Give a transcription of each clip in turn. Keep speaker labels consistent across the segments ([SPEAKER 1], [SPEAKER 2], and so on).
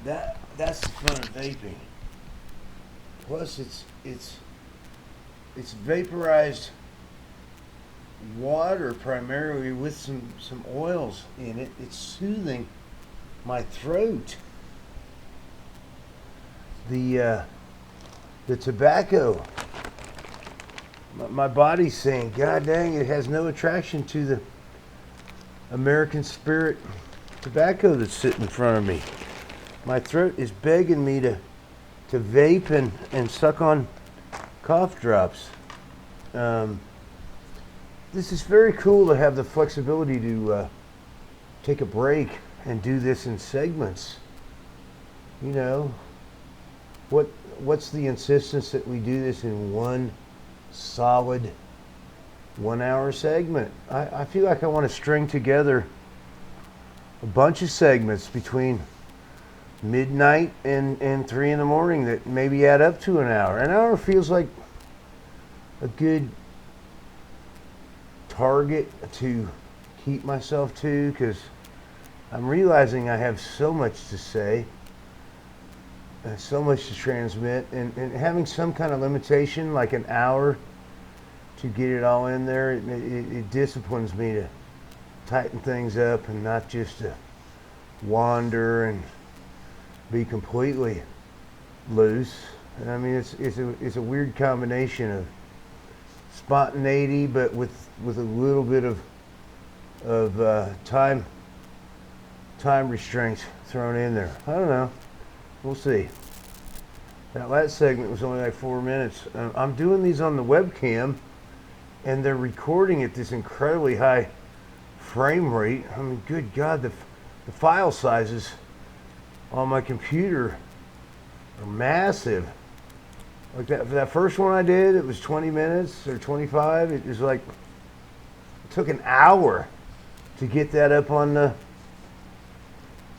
[SPEAKER 1] that's the fun of vaping. Plus, it's vaporized water primarily with some oils in it. It's soothing my throat. The the tobacco, my body's saying, God dang, it has no attraction to the American Spirit tobacco that's sitting in front of me. My throat is begging me to vape and suck on cough drops. This is very cool to have the flexibility to take a break and do this in segments. You know, what's the insistence that we do this in one solid 1 hour segment? I feel like I want to string together a bunch of segments between midnight and 3 in the morning that maybe add up to an hour. An hour feels like a good target to keep myself to, because I'm realizing I have so much to say and so much to transmit, and having some kind of limitation like an hour to get it all in there, it disciplines me to tighten things up and not just to wander and be completely loose. And I mean, it's a weird combination of spontaneity, but with a little bit of time restraints thrown in there. I don't know. We'll see. That last segment was only like 4 minutes. I'm doing these on the webcam, and they're recording at this incredibly high frame rate. I mean, good God, the file sizes on my computer are massive. Like that first one I did, it was 20 minutes or 25. It was like, it took an hour to get that up on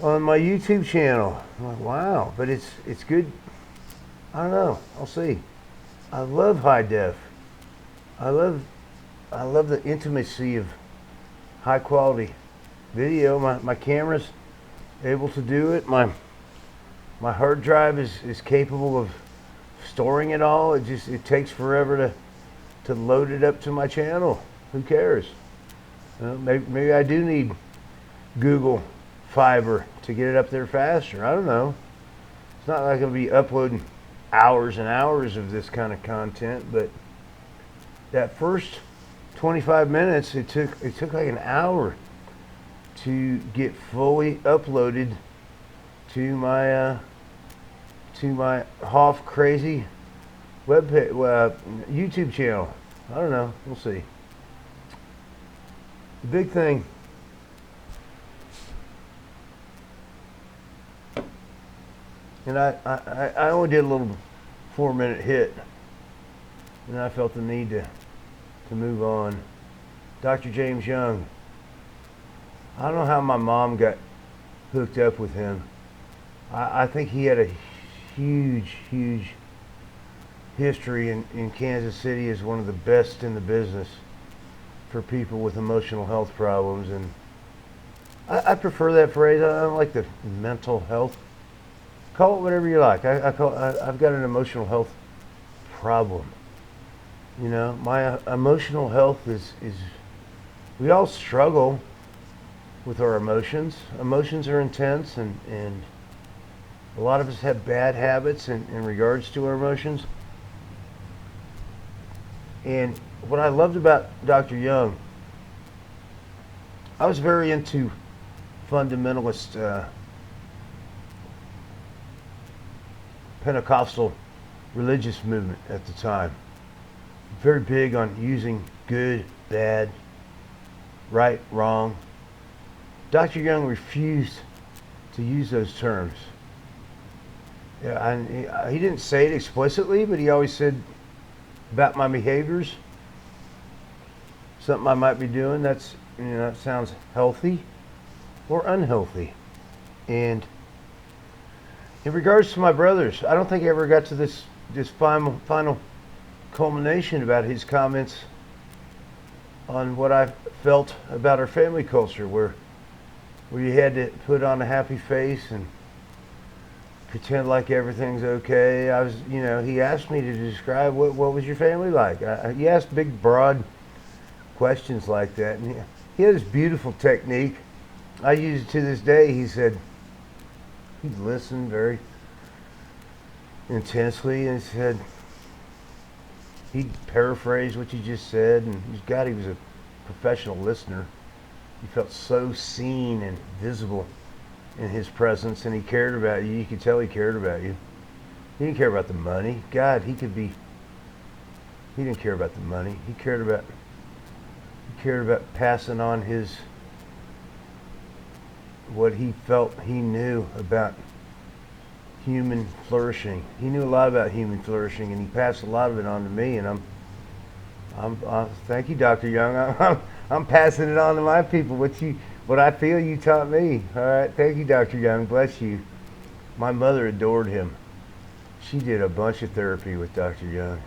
[SPEAKER 1] my YouTube channel. I'm like, wow, but it's good. I don't know. I'll see. I love high def. I love the intimacy of high quality video. My camera's able to do it. My hard drive is capable of storing it all. It takes forever to load it up to my channel. Who cares? Maybe I do need Google Fiber to get it up there faster. I don't know. It's not like I'll be uploading hours and hours of this kind of content, but that first 25 minutes, it took like an hour to get fully uploaded to my Hoff crazy YouTube channel. I don't know. We'll see. The big thing, and I only did a little 4-minute hit, and I felt the need to move on. Dr. James Young. I don't know how my mom got hooked up with him. I think he had a huge history in Kansas City as one of the best in the business for people with emotional health problems, and I prefer that phrase. I don't like the mental health. Call it whatever you like. I've got an emotional health problem. You know, my emotional health is we all struggle with our emotions. Emotions are intense, and a lot of us have bad habits in regards to our emotions. And what I loved about Dr. Young, I was very into fundamentalist Pentecostal religious movement at the time. Very big on using good, bad, right, wrong. Dr. Young refused to use those terms. Yeah, he didn't say it explicitly, but he always said about my behaviors, something I might be doing that sounds healthy or unhealthy. And in regards to my brothers, I don't think I ever got to this final culmination about his comments on what I felt about our family culture, where you had to put on a happy face and pretend like everything's okay. He asked me to describe what was your family like. He asked big, broad questions like that. And he had this beautiful technique. I use it to this day. He said, he'd listened very intensely and said, he'd paraphrase what you just said. And he was a professional listener. You felt so seen and visible in his presence, and he cared about you. You could tell he cared about you. He didn't care about the money. God, he didn't care about the money. He cared about passing on what he felt he knew about human flourishing. He knew a lot about human flourishing, and he passed a lot of it on to me. And thank you, Dr. Young. I'm passing it on to my people. What I feel you taught me. All right, thank you, Dr. Young. Bless you. My mother adored him. She did a bunch of therapy with Dr. Young.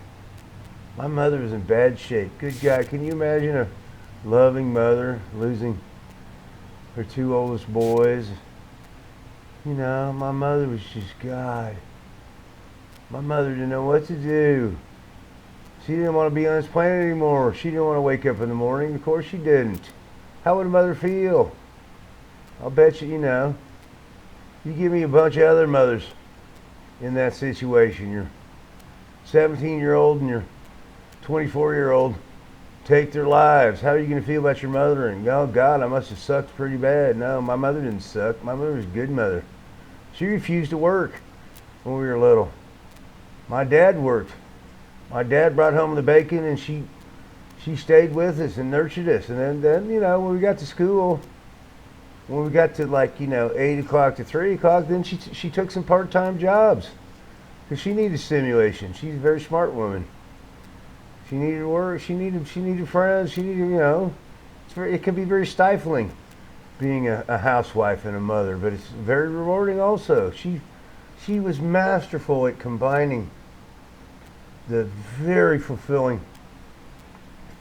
[SPEAKER 1] My mother was in bad shape. Good God, can you imagine a loving mother losing her two oldest boys? My mother was just, God. My mother didn't know what to do. She didn't want to be on this planet anymore. She didn't want to wake up in the morning. Of course she didn't. How would a mother feel? I'll bet you, you give me a bunch of other mothers in that situation. Your 17-year-old and your 24-year-old take their lives. How are you going to feel about your mother? And, oh, God, I must have sucked pretty bad. No, my mother didn't suck. My mother was a good mother. She refused to work when we were little. My dad worked. My dad brought home the bacon, and she stayed with us and nurtured us. And then when we got to school, when we got to 8 o'clock to 3 o'clock, then she took some part-time jobs because she needed stimulation. She's a very smart woman. She needed work. She needed friends. She needed, it can be very stifling being a housewife and a mother, but it's very rewarding also. She was masterful at combining the very fulfilling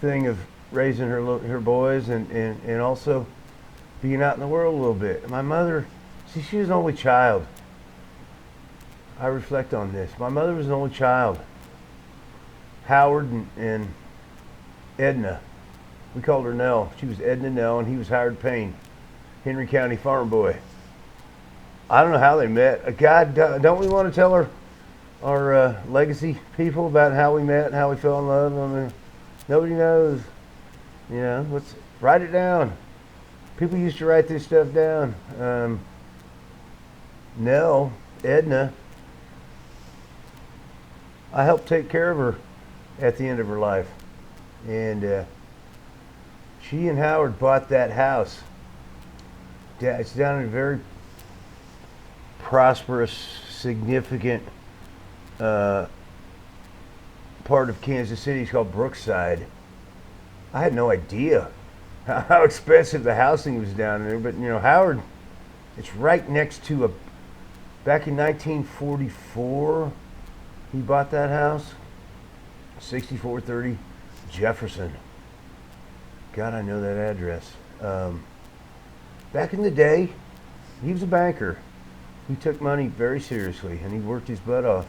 [SPEAKER 1] thing of raising her boys and also being out in the world a little bit. My mother, she was an only child. I reflect on this. My mother was an only child. Howard and Edna. We called her Nell. She was Edna Nell, and he was Howard Payne, Henry County farm boy. I don't know how they met. God, don't we want to tell our legacy people about how we met and how we fell in love? I mean, nobody knows. Let's write it down. People used to write this stuff down. Nell, Edna, I helped take care of her at the end of her life. And she and Howard bought that house. It's down in a very prosperous, significant part of Kansas City. It's called Brookside. I had no idea how expensive the housing was down there, but Howard, it's right next to back in 1944, he bought that house, 6430 Jefferson. God, I know that address. Back in the day, he was a banker. He took money very seriously, and he worked his butt off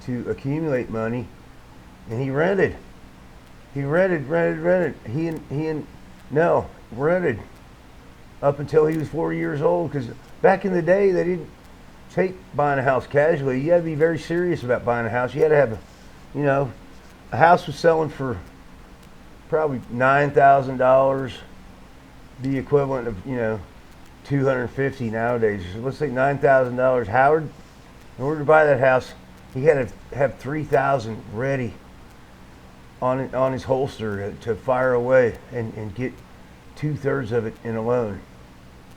[SPEAKER 1] to accumulate money, and he rented. He rented. He and Nell rented up until he was 4 years old, because back in the day, they didn't take buying a house casually. You had to be very serious about buying a house. You had to have a house was selling for probably $9,000, the equivalent of, $250 nowadays. So let's say $9,000. Howard, in order to buy that house, he had to have $3,000 ready on his holster to fire away and get 2/3 of it in a loan.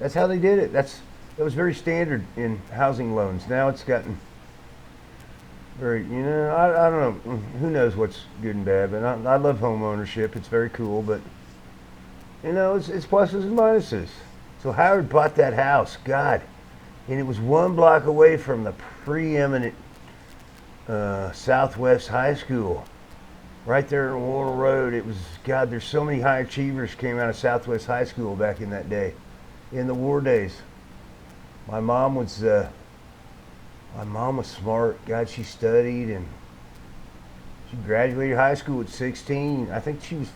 [SPEAKER 1] That's how they did it. That was very standard in housing loans. Now it's gotten very, I don't know. Who knows what's good and bad, but I love home ownership. It's very cool, but it's pluses and minuses. So Howard bought that house, God, and it was 1 block away from the preeminent Southwest High School, right there on Laurel Road. It was, God, there's so many high achievers came out of Southwest High School back in that day, in the war days. My mom was My mom was smart. God, she studied and she graduated high school at 16. I think she was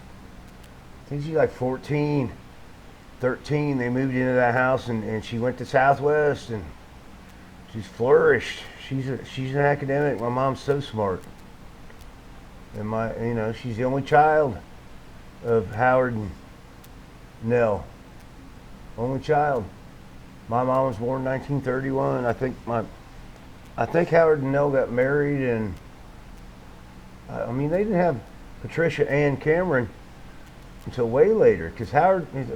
[SPEAKER 1] like 14, 13. They moved into that house and she went to Southwest and she's flourished. She's an academic. My mom's so smart. And she's the only child of Howard and Nell. Only child. My mom was born in 1931. I think Howard and Nell got married, and they didn't have Patricia Ann Cameron until way later, because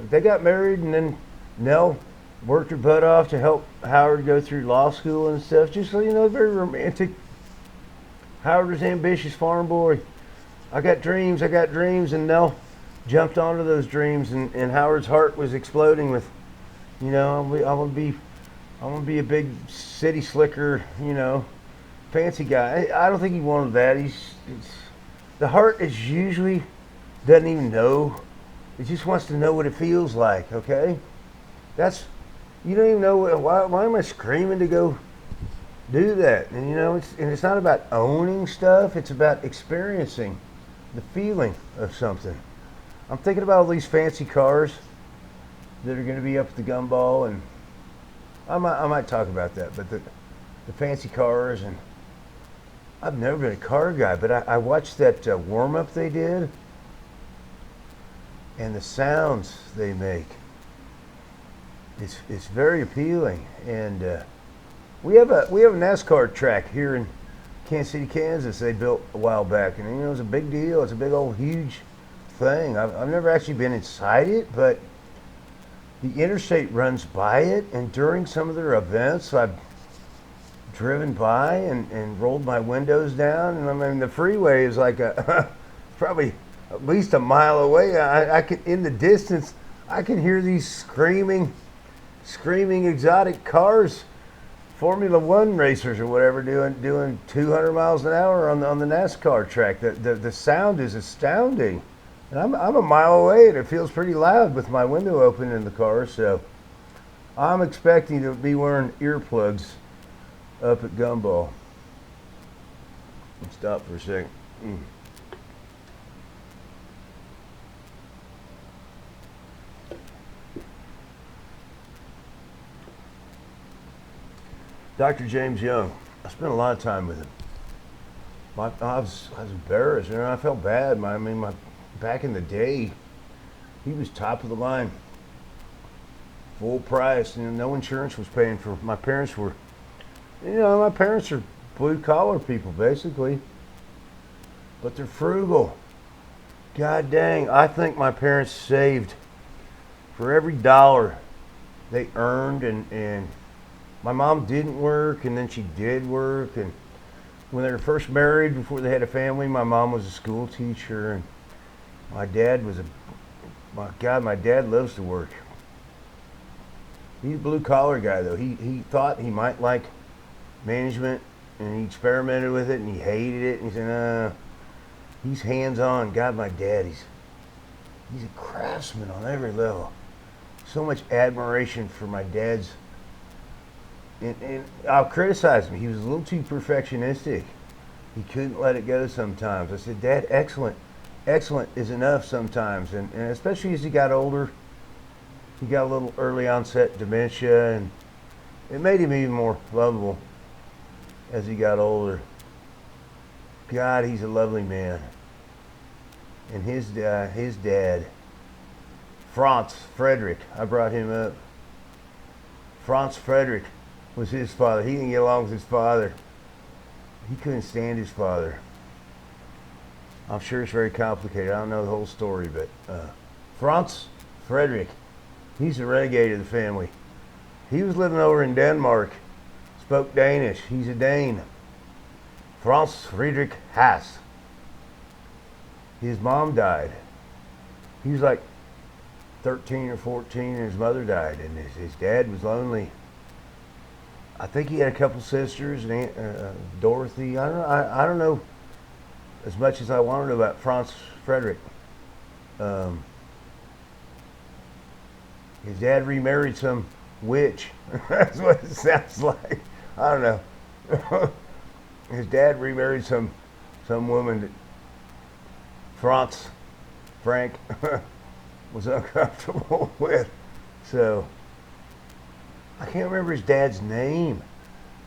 [SPEAKER 1] they got married, and then Nell worked her butt off to help Howard go through law school and stuff. Just so you know, very romantic. Howard was an ambitious farm boy. I got dreams, and Nell jumped onto those dreams, and Howard's heart was exploding with, I want to be a big city slicker, fancy guy. I don't think he wanted that. The heart is usually doesn't even know. It just wants to know what it feels like. Okay, you don't even know why am I screaming to go do that? And it's not about owning stuff. It's about experiencing the feeling of something. I'm thinking about all these fancy cars that are going to be up at the Gumball, and I might talk about that, but the fancy cars, and I've never been a car guy, but I watched that warm-up they did, and the sounds they make. It's very appealing, and we have a NASCAR track here in Kansas City, Kansas. They built a while back, and it was a big deal. It's a big old huge thing. I've never actually been inside it, but the interstate runs by it, and during some of their events, I've driven by and rolled my windows down, and the freeway is like probably at least a mile away. I can, in the distance, I can hear these screaming exotic cars, Formula One racers or whatever, doing 200 miles an hour on the NASCAR track. The sound is astounding. And I'm a mile away, and it feels pretty loud with my window open in the car. So I'm expecting to be wearing earplugs up at Gumball. Let's stop for a second. Dr. James Young. I spent a lot of time with him. I was embarrassed. I felt bad. Back in the day, he was top of the line, full price, and no insurance was paying for. My parents are blue collar people basically, but they're frugal. God dang, I think my parents saved for every dollar they earned, and my mom didn't work, and then she did work, and when they were first married, before they had a family, my mom was a school teacher, and my dad my dad loves to work. He's a blue collar guy though. He thought he might like management, and he experimented with it, and he hated it, and he said, he's hands on. God, my dad, he's a craftsman on every level. So much admiration for my dad's, and I'll criticize him. He was a little too perfectionistic. He couldn't let it go sometimes. I said, Dad, excellent is enough sometimes, and especially as he got older, he got a little early onset dementia, and it made him even more lovable as he got older. God, he's a lovely man. And his dad, Franz Frederick, I brought him up. Franz Frederick was his father. He didn't get along with his father. He couldn't stand his father. I'm sure it's very complicated. I don't know the whole story, but Franz Frederick, he's a renegade of the family. He was living over in Denmark, spoke Danish. He's a Dane. Franz Friedrich Haas. His mom died. He was like 13 or 14, and his mother died, and his dad was lonely. I think he had a couple sisters, and Dorothy. I don't know as much as I want to know about Franz Frederick. His dad remarried some witch. That's what it sounds like. I don't know. His dad remarried some woman that Frank was uncomfortable with. So I can't remember his dad's name.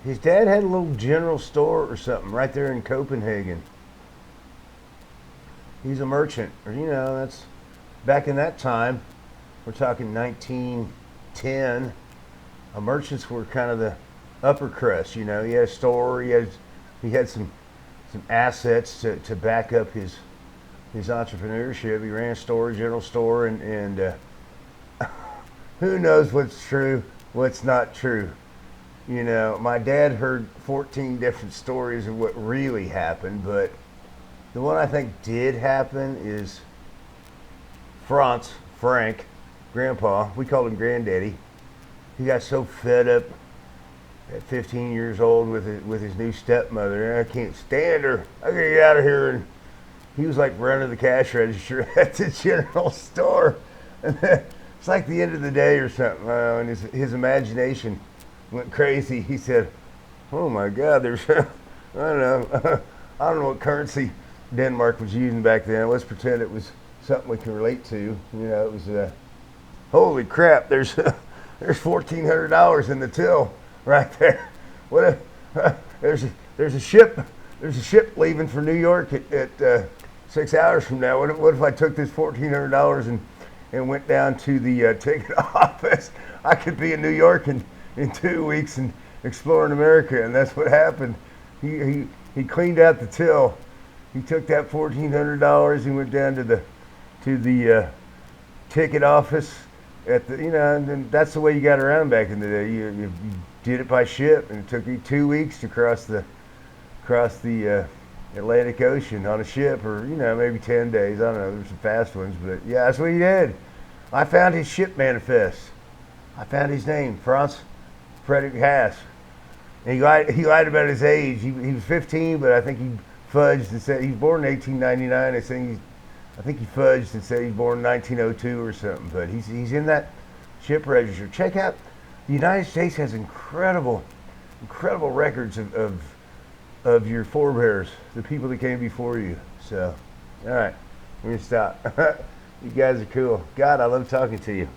[SPEAKER 1] His dad had a little general store or something right there in Copenhagen. He's a merchant, or that's back in that time. We're talking 1910. Merchants were kind of the upper crust. He had a store. He had some assets to back up his entrepreneurship. He ran a store, general store, and who knows what's true, what's not true. My dad heard 14 different stories of what really happened, but the one I think did happen is Frank, Grandpa, we called him Granddaddy. He got so fed up at 15 years old with his new stepmother. I can't stand her. I gotta get out of here. And he was like running the cash register at the general store. And it's like the end of the day or something. And his imagination went crazy. He said, "Oh my God, there's I don't know. I don't know what currency Denmark was using back then. Let's pretend it was something we can relate to. It was holy crap. There's $1,400 in the till right there. What if there's a ship leaving for New York at 6 hours from now. What if I took this $1,400 and went down to the ticket office? I could be in New York in 2 weeks and exploring America." And that's what happened. He cleaned out the till. He took that $1,400. He went down to the ticket office and that's the way you got around back in the day. You did it by ship, and it took you 2 weeks to cross the Atlantic Ocean on a ship, or maybe 10 days. I don't know. There's some fast ones, but yeah, that's what he did. I found his ship manifest. I found his name, Franz Frederick Haas. And he lied about his age. He was 15, but I think he fudged and said he was born in 1899. I think he fudged and said he was born in 1902 or something. But he's in that ship register. Check out, the United States has incredible records of your forebears, the people that came before you. So, all right, we're gonna stop. You guys are cool. God, I love talking to you.